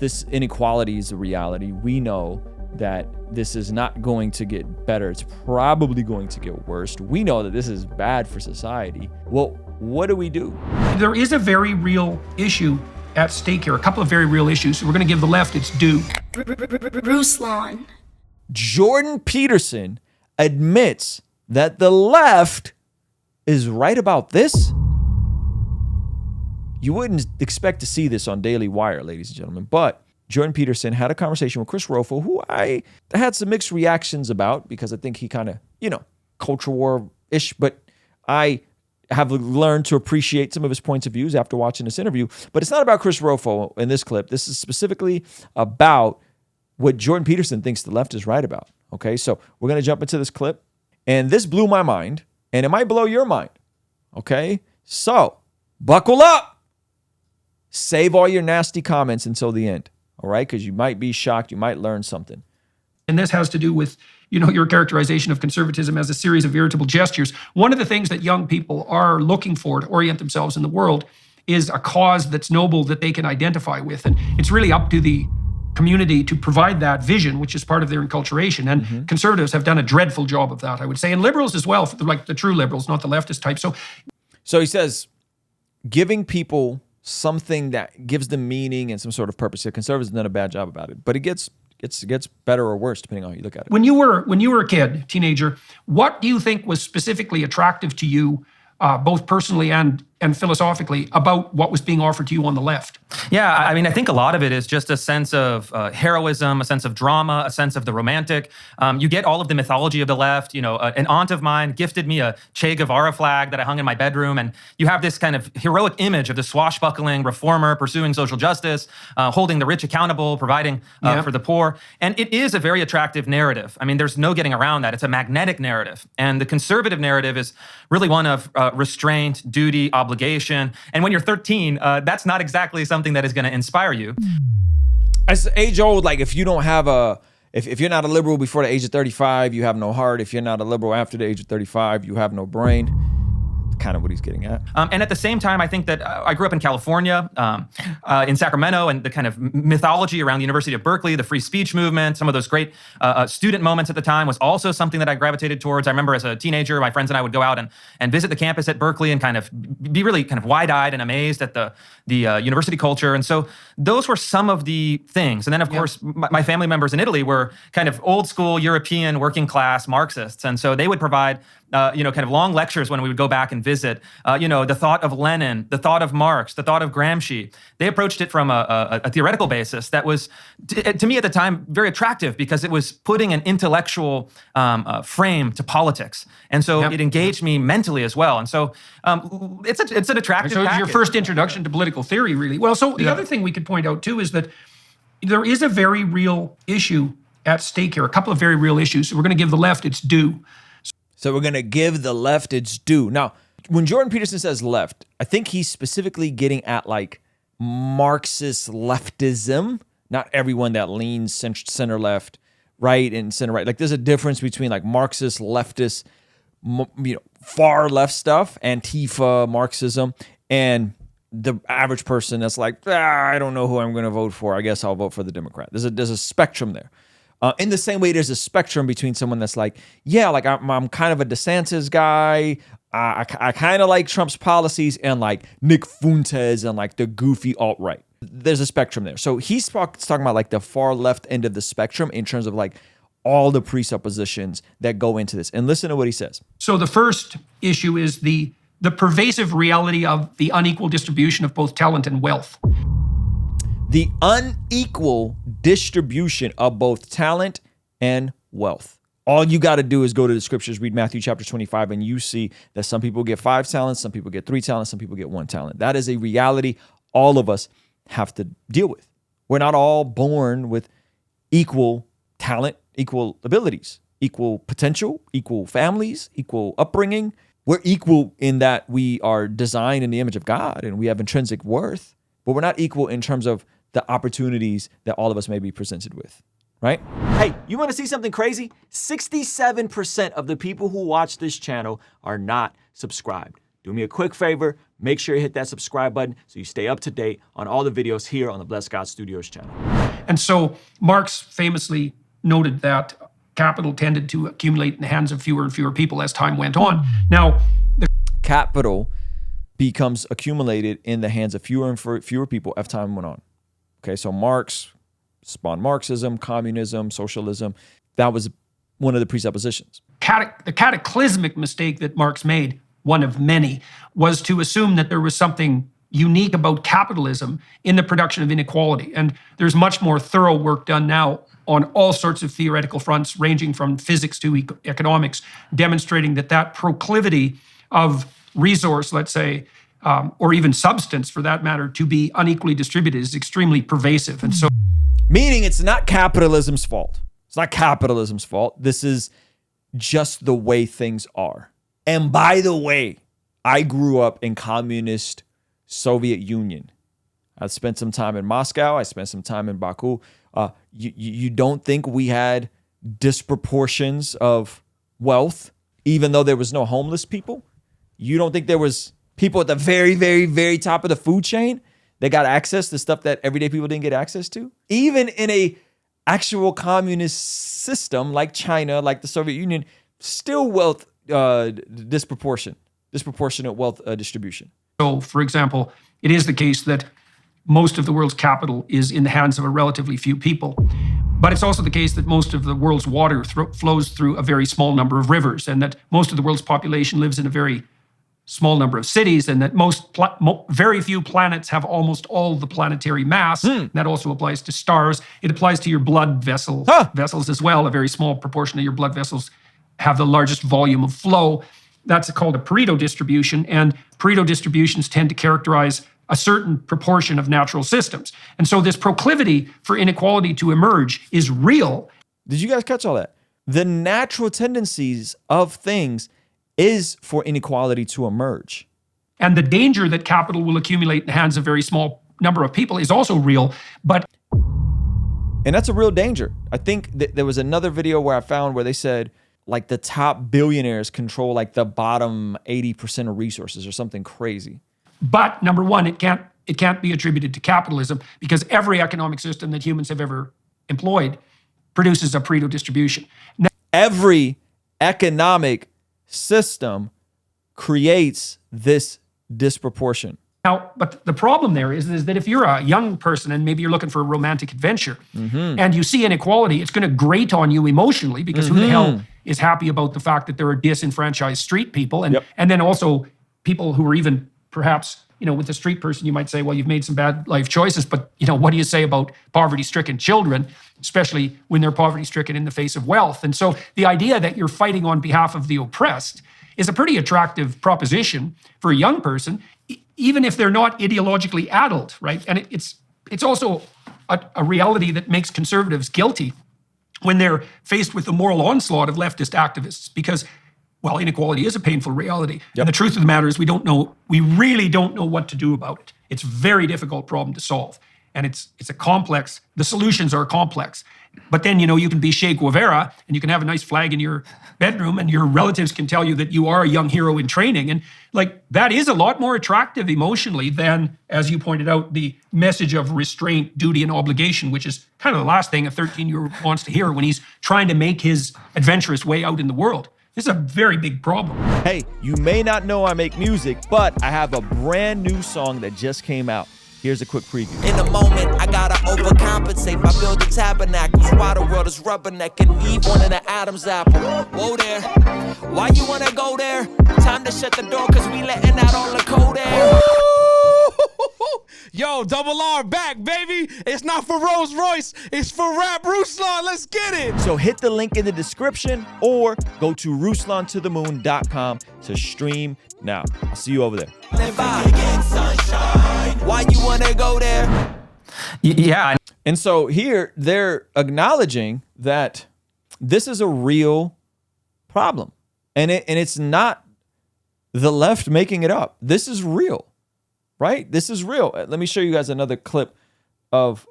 this inequality is a reality. We know that this is not going to get better. It's probably going to get worse. We know that this is bad for society. Well, what do we do? There is a very real issue at stake here, a couple of very real issues. We're going to give the left its due. Ruslan. Jordan Peterson admits that the left is right about this. You wouldn't expect to see this on Daily Wire, ladies and gentlemen, but Jordan Peterson had a conversation with Chris Rofo, who I had some mixed reactions about because I think he kind of, culture war-ish, but I have learned to appreciate some of his points of views after watching this interview. But it's not about Chris Rofo in this clip. This is specifically about what Jordan Peterson thinks the left is right about. Okay, so we're going to jump into this clip. And this blew my mind, and it might blow your mind. Okay, so buckle up. Save all your nasty comments until the end. All right, because you might be shocked. You might learn something. And this has to do with, your characterization of conservatism as a series of irritable gestures. One of the things that young people are looking for to orient themselves in the world is a cause that's noble that they can identify with. And it's really up to the community to provide that vision, which is part of their enculturation. And conservatives have done a dreadful job of that, I would say. And liberals as well, like the true liberals, not the leftist type. So he says, giving people something that gives them meaning and some sort of purpose. The conservatives have done a bad job about it, but it gets better or worse depending on how you look at it. When you were a kid, teenager, what do you think was specifically attractive to you, both personally and philosophically, about what was being offered to you on the left? Yeah, I think a lot of it is just a sense of heroism, a sense of drama, a sense of the romantic. You get all of the mythology of the left. An aunt of mine gifted me a Che Guevara flag that I hung in my bedroom, and you have this kind of heroic image of the swashbuckling reformer pursuing social justice, holding the rich accountable, providing for the poor. And it is a very attractive narrative. There's no getting around that. It's a magnetic narrative. And the conservative narrative is really one of restraint, duty, obligation. And when you're 13, that's not exactly something that is going to inspire you. It's age old. Like if you don't have if you're not a liberal before the age of 35, you have no heart. If you're not a liberal after the age of 35, you have no brain. Kind of what he's getting at. And at the same time, I think that I grew up in California, in Sacramento, and the kind of mythology around the University of Berkeley, the free speech movement, some of those great student moments at the time was also something that I gravitated towards. I remember as a teenager, my friends and I would go out and visit the campus at Berkeley and kind of be really kind of wide-eyed and amazed at the university culture. And so those were some of the things. And then, of course, my family members in Italy were kind of old school European working class Marxists. And so they would provide kind of long lectures when we would go back and visit, the thought of Lenin, the thought of Marx, the thought of Gramsci. They approached it from a theoretical basis that was, to me at the time, very attractive because it was putting an intellectual frame to politics. And so it engaged me mentally as well. And so it's an attractive So it was your package. first introduction to political theory, really. Well, so the other thing we could point out, too, is that there is a very real issue at stake here, a couple of very real issues. We're going to give the left its due. So we're going to give the left its due. Now, when Jordan Peterson says left, I think he's specifically getting at like Marxist leftism. Not everyone that leans center left, right, and center right. Like there's a difference between like Marxist leftist, far left stuff, Antifa, Marxism, and the average person that's like, I don't know who I'm going to vote for. I guess I'll vote for the Democrat. There's a spectrum there. In the same way, there's a spectrum between someone that's like, I'm kind of a DeSantis guy. I kind of like Trump's policies, and like Nick Fuentes and like the goofy alt-right. There's a spectrum there. So he's talking about like the far left end of the spectrum in terms of like all the presuppositions that go into this. And listen to what he says. So the first issue is the pervasive reality of the unequal distribution of both talent and wealth. The unequal distribution of both talent and wealth. All you got to do is go to the scriptures, read Matthew chapter 25, and you see that some people get 5 talents, some people get 3 talents, some people get 1 talent. That is a reality all of us have to deal with. We're not all born with equal talent, equal abilities, equal potential, equal families, equal upbringing. We're equal in that we are designed in the image of God and we have intrinsic worth, but we're not equal in terms of the opportunities that all of us may be presented with, right? Hey, you want to see something crazy? 67% of the people who watch this channel are not subscribed. do me a quick favor. Make sure you hit that subscribe button so you stay up to date on all the videos here on the Blessed God Studios channel. And so Marx famously noted that capital tended to accumulate in the hands of fewer and fewer people as time went on. Now, capital becomes accumulated in the hands of fewer and fewer people as time went on. Okay, so Marx spawned Marxism, communism, socialism. That was one of the presuppositions. The cataclysmic mistake that Marx made, one of many, was to assume that there was something unique about capitalism in the production of inequality. And there's much more thorough work done now on all sorts of theoretical fronts, ranging from physics to economics, demonstrating that that proclivity of resource, let's say, or even substance for that matter, to be unequally distributed is extremely pervasive. And so, meaning it's not capitalism's fault. It's not capitalism's fault. This is just the way things are. And by the way, I grew up in communist Soviet Union. I spent some time in Moscow. I spent some time in Baku. You don't think we had disproportions of wealth, even though there was no homeless people? You don't think there was people at the very, very, very top of the food chain that got access to stuff that everyday people didn't get access to? Even in a actual communist system like China, like the Soviet Union, still wealth disproportionate wealth distribution. So, for example, it is the case that most of the world's capital is in the hands of a relatively few people. But it's also the case that most of the world's water flows through a very small number of rivers, and that most of the world's population lives in a very small number of cities, and that very few planets have almost all the planetary mass. That also applies to stars. It applies to your blood vessels as well. A very small proportion of your blood vessels have the largest volume of flow. That's called a Pareto distribution, and Pareto distributions tend to characterize a certain proportion of natural systems. And so this proclivity for inequality to emerge is real. Did you guys catch all that? The natural tendencies of things is for inequality to emerge. And the danger that capital will accumulate in the hands of a very small number of people is also real, but... And that's a real danger. I think that there was another video where I found where they said, like, the top billionaires control like the bottom 80% of resources or something crazy. But number one, it can't be attributed to capitalism, because every economic system that humans have ever employed produces a Pareto distribution. Now, every economic system creates this disproportion. Now, but the problem there is that if you're a young person and maybe you're looking for a romantic adventure and you see inequality, it's going to grate on you emotionally, because who the hell is happy about the fact that there are disenfranchised street people? And then also people who are even perhaps, with the street person, you might say, well, you've made some bad life choices, but what do you say about poverty-stricken children, especially when they're poverty-stricken in the face of wealth? And so the idea that you're fighting on behalf of the oppressed is a pretty attractive proposition for a young person, even if they're not ideologically addled, right? And it's also a reality that makes conservatives guilty when they're faced with the moral onslaught of leftist activists, because, well, inequality is a painful reality. And the truth of the matter is we really don't know what to do about it. It's a very difficult problem to solve. And it's a complex, the solutions are complex. But then, you can be Che Guevara and you can have a nice flag in your bedroom and your relatives can tell you that you are a young hero in training. And that is a lot more attractive emotionally than, as you pointed out, the message of restraint, duty, and obligation, which is kind of the last thing a 13-year-old wants to hear when he's trying to make his adventurous way out in the world. This is a very big problem. Hey, you may not know I make music, but I have a brand new song that just came out. Here's a quick preview. In a moment, I gotta overcompensate by building tabernacles while the world is rubbernecking Eve one in an Adam's apple. Whoa there, why you wanna go there? Time to shut the door, cause we letting out all the cold air. Yo, Double R back, baby. It's not for Rolls Royce, it's for Rap Ruslan. Let's get it. So hit the link in the description or go to RuslanToTheMoon.com to stream now. I'll see you over there. Why you wanna go there? Yeah. And so here they're acknowledging that this is a real problem. And it's not the left making it up. This is real. Right? This is real. Let me show you guys another clip of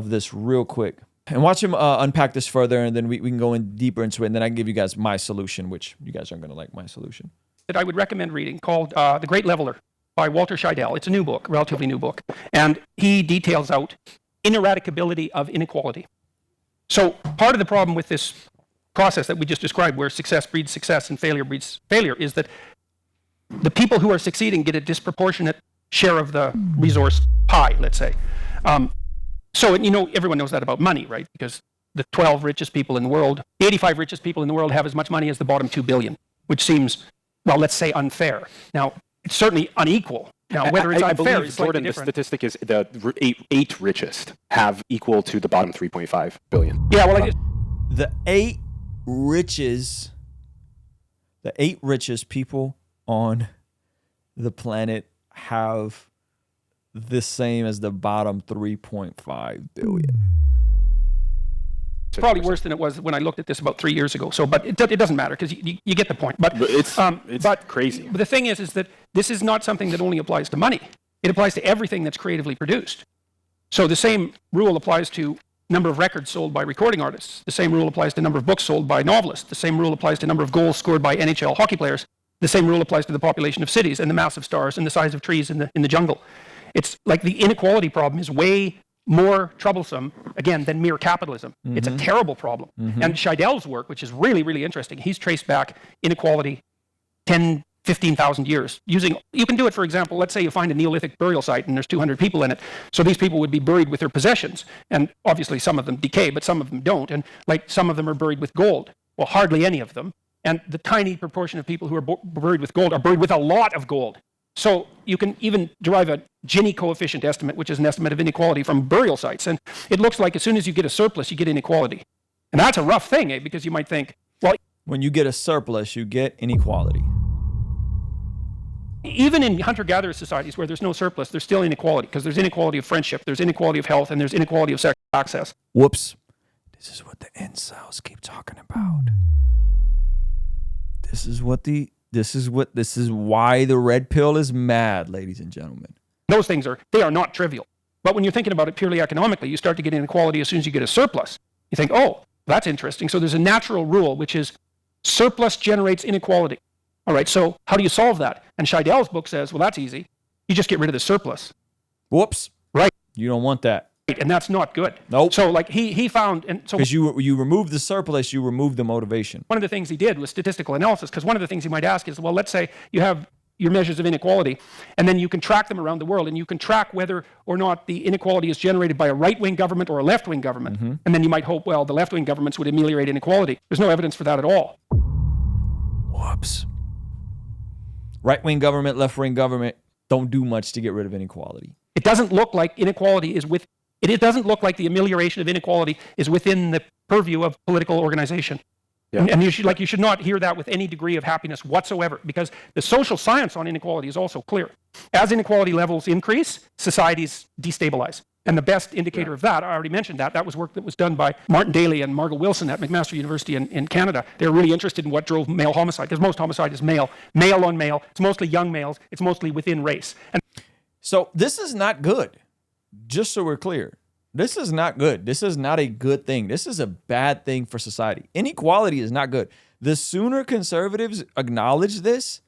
this real quick. And watch him unpack this further, and then we can go in deeper into it, and then I can give you guys my solution, which you guys aren't going to like my solution. that I would recommend reading called The Great Leveler by Walter Scheidel. It's a new book, relatively new book. And he details out ineradicability of inequality. So part of the problem with this process that we just described, where success breeds success and failure breeds failure, is that the people who are succeeding get a disproportionate share of the resource pie, let's say. So, everyone knows that about money, right? Because the 12 richest people in the world, the 85 richest people in the world have as much money as the bottom 2 billion, which seems, well, let's say unfair. Now, it's certainly unequal. Now, whether it's unfair is slightly different. The statistic is the eight richest have equal to the bottom 3.5 billion. Yeah, well, the eight richest people on the planet have the same as the bottom 3.5 billion. It's probably worse than it was when I looked at this about 3 years ago. So, but it doesn't matter because you get the point. But it's crazy. But the thing is that this is not something that only applies to money. It applies to everything that's creatively produced. So the same rule applies to number of records sold by recording artists. The same rule applies to number of books sold by novelists. The same rule applies to number of goals scored by NHL hockey players. The same rule applies to the population of cities and the mass of stars and the size of trees in the jungle. It's like the inequality problem is way more troublesome, again, than mere capitalism. Mm-hmm. It's a terrible problem. Mm-hmm. And Scheidel's work, which is really, really interesting, he's traced back inequality 10, 15,000 years. You can do it, for example, let's say you find a Neolithic burial site and there's 200 people in it. So these people would be buried with their possessions. And obviously some of them decay, but some of them don't. And like some of them are buried with gold. Well, hardly any of them. And the tiny proportion of people who are buried with gold are buried with a lot of gold. So you can even derive a Gini coefficient estimate, which is an estimate of inequality from burial sites. And it looks like as soon as you get a surplus, you get inequality. And that's a rough thing, because you might think, well... When you get a surplus, you get inequality. Even in hunter-gatherer societies where there's no surplus, there's still inequality, because there's inequality of friendship, there's inequality of health, and there's inequality of sexual access. Whoops. This is what the incels keep talking about. This is why the red pill is mad, ladies and gentlemen. Those things are not trivial. But when you're thinking about it purely economically, you start to get inequality as soon as you get a surplus. You think, oh, that's interesting. So there's a natural rule, which is surplus generates inequality. All right, so how do you solve that? And Scheidel's book says, well, that's easy. You just get rid of the surplus. Whoops. Right. You don't want that. And that's not good. Nope. So like he found, and so because you remove the surplus, you remove the motivation. One of the things he did was statistical analysis, because one of the things you might ask is, well, let's say you have your measures of inequality, and then you can track them around the world, and you can track whether or not the inequality is generated by a right-wing government or a left-wing government. Mm-hmm. And then you might hope, well, the left-wing governments would ameliorate inequality. There's no evidence for that at all. Whoops. Right-wing government, left-wing government don't do much to get rid of inequality. It doesn't look like inequality is it doesn't look like the amelioration of inequality is within the purview of political organization. Yeah. And you should not hear that with any degree of happiness whatsoever, because the social science on inequality is also clear. As inequality levels increase, societies destabilize. And the best indicator of that, I already mentioned that was work that was done by Martin Daly and Margot Wilson at McMaster University in Canada. They're really interested in what drove male homicide, because most homicide is male on male. It's mostly young males. It's mostly within race. And so this is not good. Just so we're clear, this is not good. This is not a good thing. This is a bad thing for society. Inequality is not good. The sooner conservatives acknowledge this,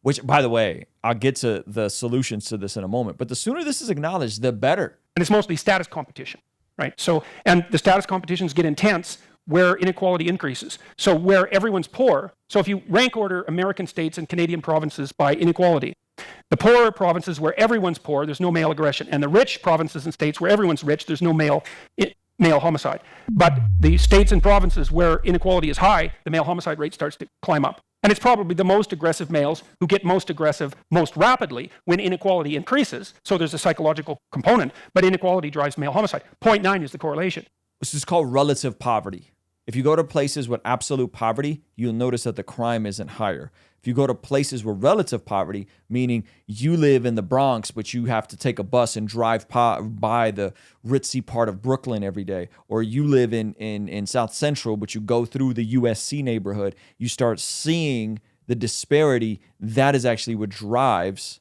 which, by the way, I'll get to the solutions to this in a moment, but the sooner this is acknowledged, the better. And it's mostly status competition, right? So, and the status competitions get intense where inequality increases. So where everyone's poor, so if you rank order American states and Canadian provinces by inequality, the poorer provinces where everyone's poor, there's no male aggression. And the rich provinces and states where everyone's rich, there's no male homicide. But the states and provinces where inequality is high, the male homicide rate starts to climb up. And it's probably the most aggressive males who get most aggressive most rapidly when inequality increases. So there's a psychological component, but inequality drives male homicide. 0.9 is the correlation. This is called relative poverty. If you go to places with absolute poverty, you'll notice that the crime isn't higher. If you go to places with relative poverty, meaning you live in the Bronx, but you have to take a bus and drive by the ritzy part of Brooklyn every day, or you live in South Central, but you go through the USC neighborhood, you start seeing the disparity. That is actually what drives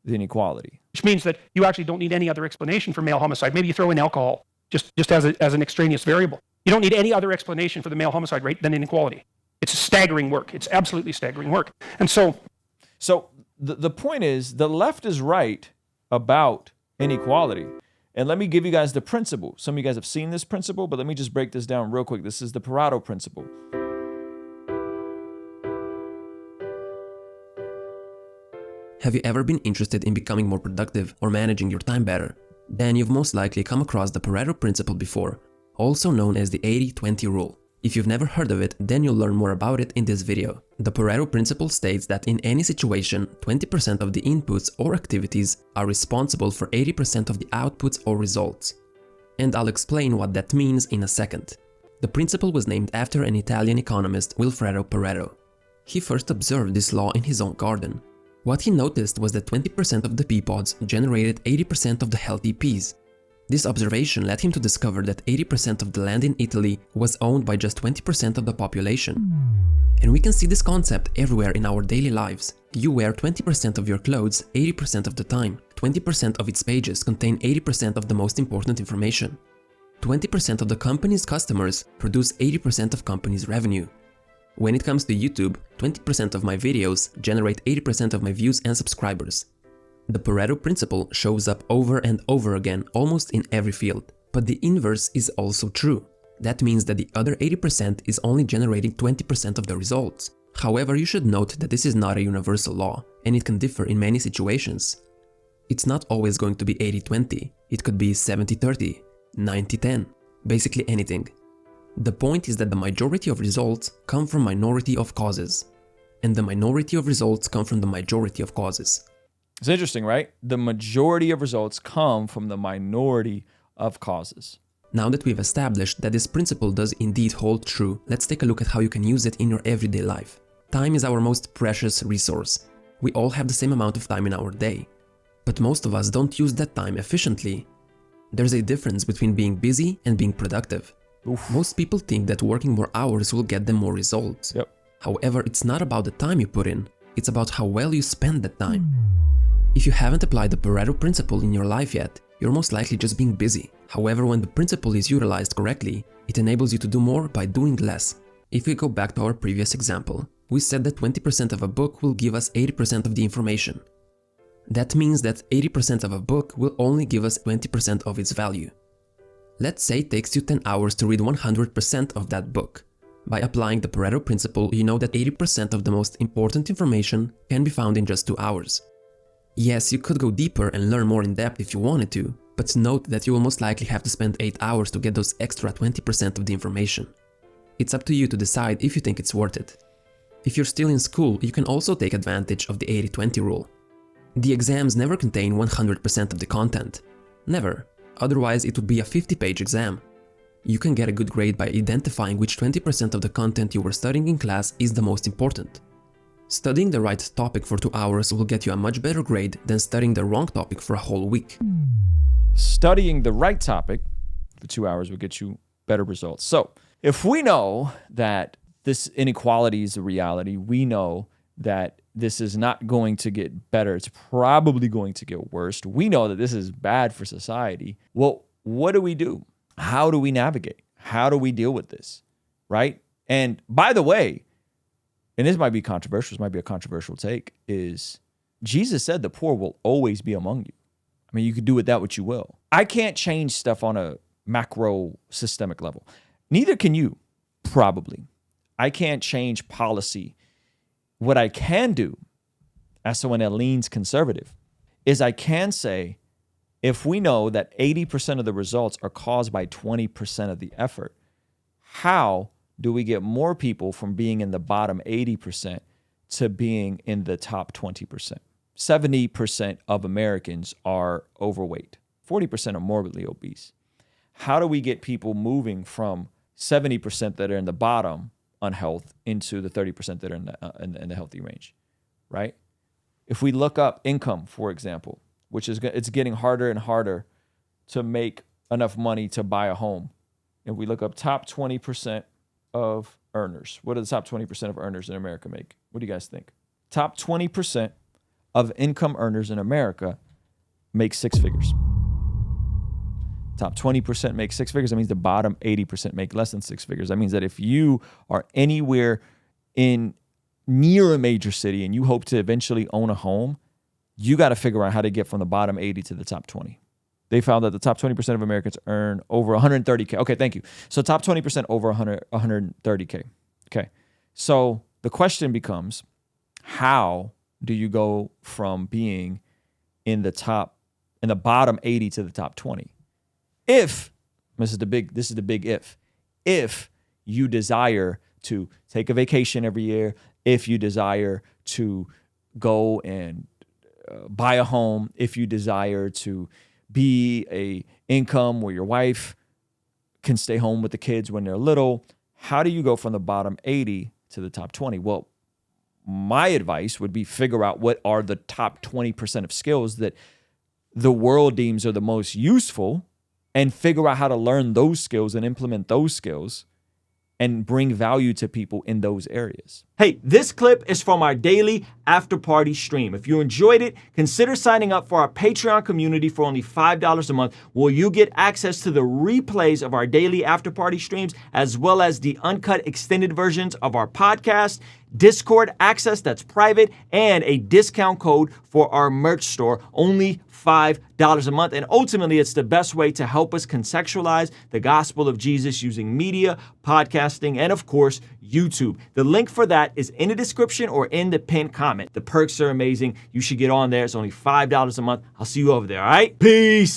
the inequality. Which means that you actually don't need any other explanation for male homicide. Maybe you throw in alcohol just as an extraneous variable. You don't need any other explanation for the male homicide rate than inequality. It's staggering work. It's absolutely staggering work. And so the point is, the left is right about inequality. And let me give you guys the principle. Some of you guys have seen this principle, but let me just break this down real quick. This is the Pareto Principle. Have you ever been interested in becoming more productive or managing your time better? Then you've most likely come across the Pareto Principle before, also known as the 80-20 rule. If you've never heard of it, then you'll learn more about it in this video. The Pareto Principle states that in any situation, 20% of the inputs or activities are responsible for 80% of the outputs or results. And I'll explain what that means in a second. The principle was named after an Italian economist, Vilfredo Pareto. He first observed this law in his own garden. What he noticed was that 20% of the pea pods generated 80% of the healthy peas. This observation led him to discover that 80% of the land in Italy was owned by just 20% of the population. And we can see this concept everywhere in our daily lives. You wear 20% of your clothes 80% of the time. 20% of its pages contain 80% of the most important information. 20% of the company's customers produce 80% of company's revenue. When it comes to YouTube, 20% of my videos generate 80% of my views and subscribers. The Pareto Principle shows up over and over again almost in every field. But the inverse is also true. That means that the other 80% is only generating 20% of the results. However, you should note that this is not a universal law, and it can differ in many situations. It's not always going to be 80-20, it could be 70-30, 90-10, basically anything. The point is that the majority of results come from minority of causes, and the minority of results come from the majority of causes. It's interesting, right? The majority of results come from the minority of causes. Now that we've established that this principle does indeed hold true, let's take a look at how you can use it in your everyday life. Time is our most precious resource. We all have the same amount of time in our day, but most of us don't use that time efficiently. There's a difference between being busy and being productive. Most people think that working more hours will get them more results. Yep. However, it's not about the time you put in, it's about how well you spend that time. If you haven't applied the Pareto Principle in your life yet, you're most likely just being busy. However, when the principle is utilized correctly, it enables you to do more by doing less. If we go back to our previous example, we said that 20% of a book will give us 80% of the information. That means that 80% of a book will only give us 20% of its value. Let's say it takes you 10 hours to read 100% of that book. By applying the Pareto Principle, you know that 80% of the most important information can be found in just 2 hours. Yes, you could go deeper and learn more in depth if you wanted to, but note that you will most likely have to spend 8 hours to get those extra 20% of the information. It's up to you to decide if you think it's worth it. If you're still in school, you can also take advantage of the 80-20 rule. The exams never contain 100% of the content. Never. Otherwise, it would be a 50-page exam. You can get a good grade by identifying which 20% of the content you were studying in class is the most important. Studying the right topic for 2 hours will get you a much better grade than studying the wrong topic for a whole week. Studying the right topic for 2 hours will get you better results. So, if we know that this inequality is a reality, we know that this is not going to get better, it's probably going to get worse. We know that this is bad for society. Well, what do we do? How do we navigate? How do we deal with this? Right? And by the way, and this might be controversial, this might be a controversial take, is Jesus said the poor will always be among you. I mean, you can do with that what you will. I can't change stuff on a macro systemic level. Neither can you, probably. I can't change policy. What I can do, as someone that leans conservative, is I can say, if we know that 80% of the results are caused by 20% of the effort, how do we get more people from being in the bottom 80% to being in the top 20%? 70% of Americans are overweight. 40% are morbidly obese. How do we get people moving from 70% that are in the bottom on health into the 30% that are in the healthy range, right? If we look up income, for example, which is it's getting harder and harder to make enough money to buy a home. If we look up top 20% of earners, what do the top 20% of earners in America make? What do you guys think? Top 20% of income earners in America make 6 figures. Top 20% make 6 figures. That means the bottom 80% make less than 6 figures. That means that if you are anywhere in near a major city and you hope to eventually own a home, you got to figure out how to get from the bottom 80 to the top 20. They found that the top 20% of Americans earn over 130K. Okay, thank you. So top 20% over 130K. Okay. So the question becomes, how do you go from being in the bottom 80 to the top 20? If this is the big if you desire to take a vacation every year, if you desire to go and buy a home, if you desire to be a income where your wife can stay home with the kids when they're little, how do you go from the bottom 80 to the top 20? Well, my advice would be figure out what are the top 20% of skills that the world deems are the most useful and figure out how to learn those skills and implement those skills and bring value to people in those areas. Hey, this clip is from our daily after party stream. If you enjoyed it, consider signing up for our Patreon community for only $5 a month, where you get access to the replays of our daily after party streams, as well as the uncut extended versions of our podcast, Discord access that's private, and a discount code for our merch store, only $5 a month. And ultimately, it's the best way to help us contextualize the gospel of Jesus using media, podcasting, and of course, YouTube. The link for that is in the description or in the pinned comment. The perks are amazing. You should get on there. It's only $5 a month. I'll see you over there, all right? Peace.